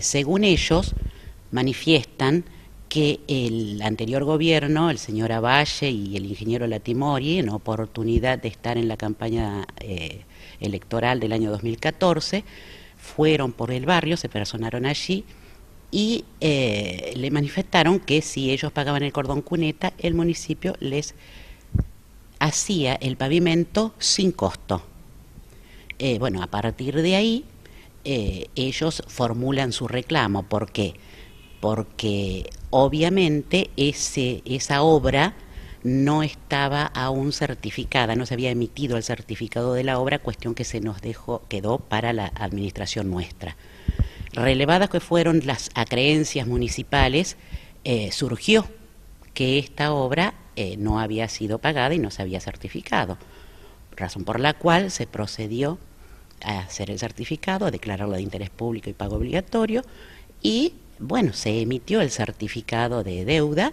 Según ellos, manifiestan que el anterior gobierno, el señor Avalle y el ingeniero Latimori, en oportunidad de estar en la campaña electoral del año 2014, fueron por el barrio, se personaron allí y le manifestaron que si ellos pagaban el cordón cuneta, el municipio les hacía el pavimento sin costo. Bueno, a partir de ahí ellos formulan su reclamo. ¿Por qué? Porque obviamente esa obra no estaba aún certificada, no se había emitido el certificado de la obra, cuestión que se nos quedó para la administración nuestra. Relevadas que fueron las acreencias municipales, surgió que esta obra no había sido pagada y no se había certificado, razón por la cual se procedió a hacer el certificado, a declararlo de interés público y pago obligatorio, y bueno, se emitió el certificado de deuda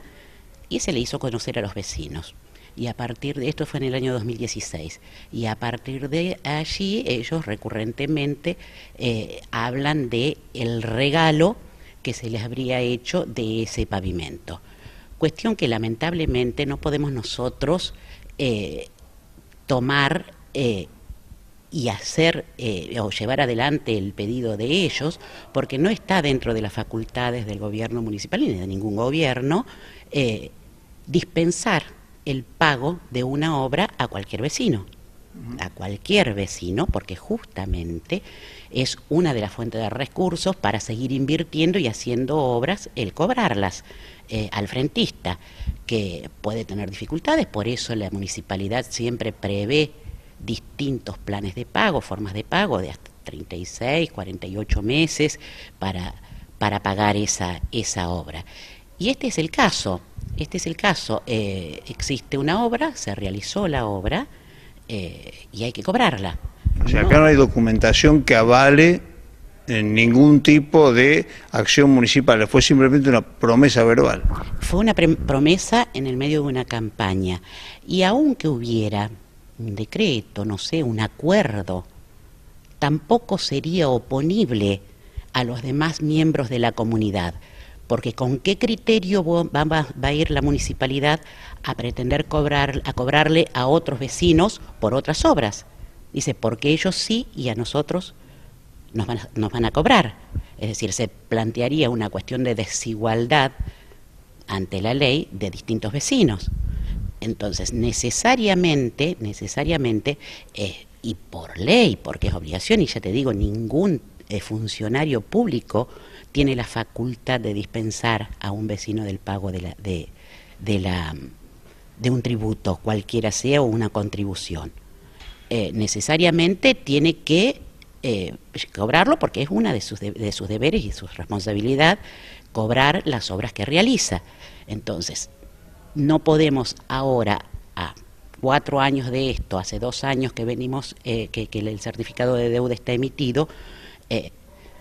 y se le hizo conocer a los vecinos. Y a partir de esto fue en el año 2016, y a partir de allí ellos recurrentemente hablan de el regalo que se les habría hecho de ese pavimento. Cuestión que lamentablemente no podemos nosotros tomar y hacer o llevar adelante el pedido de ellos, porque no está dentro de las facultades del gobierno municipal ni de ningún gobierno dispensar el pago de una obra a cualquier vecino. A cualquier vecino, porque justamente es una de las fuentes de recursos para seguir invirtiendo y haciendo obras, el cobrarlas al frentista, que puede tener dificultades. Por eso la municipalidad siempre prevé distintos planes de pago, formas de pago de hasta 36, 48 meses para pagar esa obra. Y este es el caso, existe una obra, se realizó la obra y hay que cobrarla. O sea, acá no hay documentación que avale ningún tipo de acción municipal, fue simplemente una promesa verbal. Fue una promesa en el medio de una campaña, y aunque hubiera un decreto, no sé, un acuerdo, tampoco sería oponible a los demás miembros de la comunidad, porque ¿con qué criterio va a ir la municipalidad a pretender cobrarle a otros vecinos por otras obras? Dice, porque ellos sí y a nosotros nos van a cobrar. Es decir, se plantearía una cuestión de desigualdad ante la ley de distintos vecinos. Entonces, necesariamente, y por ley, porque es obligación, y ya te digo, ningún funcionario público tiene la facultad de dispensar a un vecino del pago de un tributo, cualquiera sea, o una contribución. Necesariamente tiene que cobrarlo, porque es una de sus deberes y su responsabilidad cobrar las obras que realiza. Entonces, no podemos ahora, a 4 años de esto, hace 2 años que venimos, que el certificado de deuda está emitido,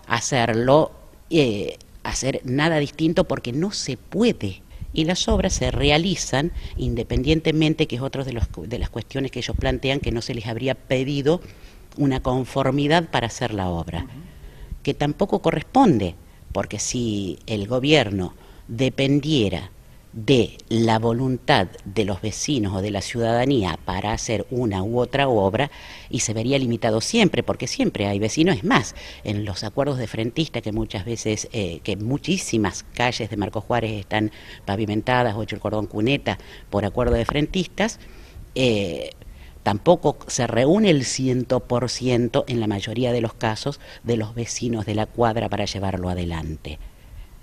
hacer nada distinto, porque no se puede. Y las obras se realizan independientemente, que es otra de las cuestiones que ellos plantean, que no se les habría pedido una conformidad para hacer la obra, que tampoco corresponde, porque si el gobierno dependiera de la voluntad de los vecinos o de la ciudadanía para hacer una u otra obra, y se vería limitado siempre, porque siempre hay vecinos. Es más, en los acuerdos de frentista, que muchas veces, que muchísimas calles de Marcos Juárez están pavimentadas o hecho el cordón cuneta por acuerdo de frentistas, tampoco se reúne el 100% en la mayoría de los casos de los vecinos de la cuadra para llevarlo adelante.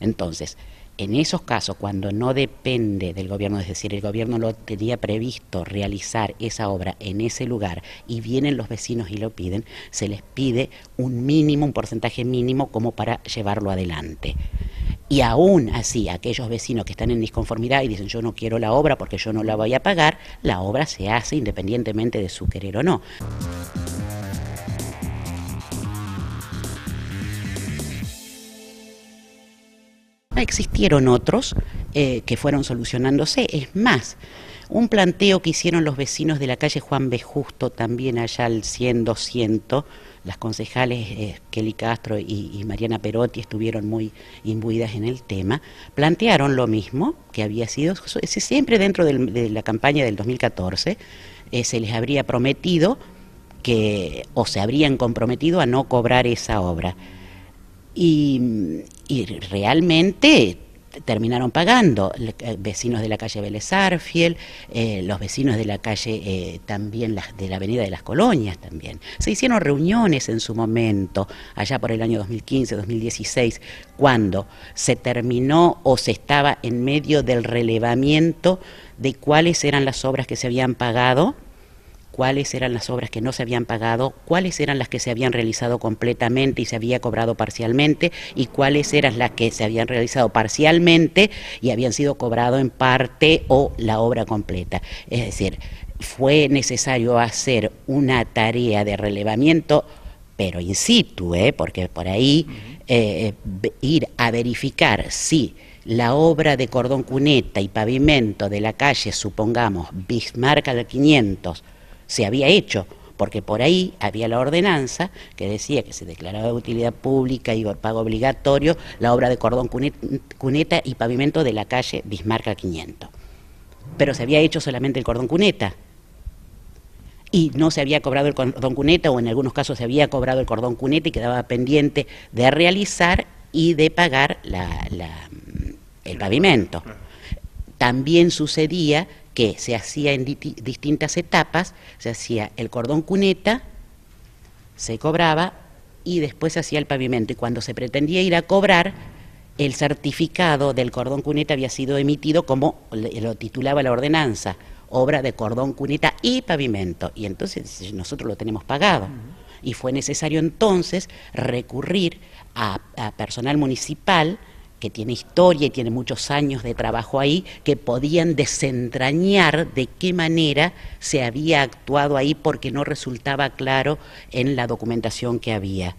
Entonces, en esos casos, cuando no depende del gobierno, es decir, el gobierno lo tenía previsto realizar esa obra en ese lugar y vienen los vecinos y lo piden, se les pide un mínimo, un porcentaje mínimo como para llevarlo adelante. Y aún así, aquellos vecinos que están en disconformidad y dicen yo no quiero la obra porque yo no la voy a pagar, la obra se hace independientemente de su querer o no. Existieron otros que fueron solucionándose. Es más, un planteo que hicieron los vecinos de la calle Juan B. Justo, también allá al 100-200, las concejales Kelly Castro y Mariana Perotti estuvieron muy imbuidas en el tema, plantearon lo mismo, que había sido, siempre dentro de la campaña del 2014, se les habría prometido o se habrían comprometido a no cobrar esa obra. Y realmente terminaron pagando, vecinos de la calle Vélez Sarsfield, los vecinos de la calle también de la avenida de las Colonias también. Se hicieron reuniones en su momento, allá por el año 2015, 2016, cuando se terminó o se estaba en medio del relevamiento de cuáles eran las obras que se habían pagado, cuáles eran las obras que no se habían pagado, cuáles eran las que se habían realizado completamente y se había cobrado parcialmente, y cuáles eran las que se habían realizado parcialmente y habían sido cobrado en parte o la obra completa. Es decir, fue necesario hacer una tarea de relevamiento, pero in situ, porque por ahí ir a verificar si la obra de cordón cuneta y pavimento de la calle, supongamos, Bismarck al 500, se había hecho, porque por ahí había la ordenanza que decía que se declaraba de utilidad pública y pago obligatorio la obra de cordón cuneta y pavimento de la calle Bismarck al 500. Pero se había hecho solamente el cordón cuneta y no se había cobrado el cordón cuneta, o en algunos casos se había cobrado el cordón cuneta y quedaba pendiente de realizar y de pagar el pavimento. También sucedía que se hacía en distintas etapas, se hacía el cordón cuneta, se cobraba y después se hacía el pavimento. Y cuando se pretendía ir a cobrar, el certificado del cordón cuneta había sido emitido como lo titulaba la ordenanza, obra de cordón cuneta y pavimento. Y entonces nosotros lo tenemos pagado. Y fue necesario entonces recurrir a personal municipal que tiene historia y tiene muchos años de trabajo ahí, que podían desentrañar de qué manera se había actuado ahí, porque no resultaba claro en la documentación que había.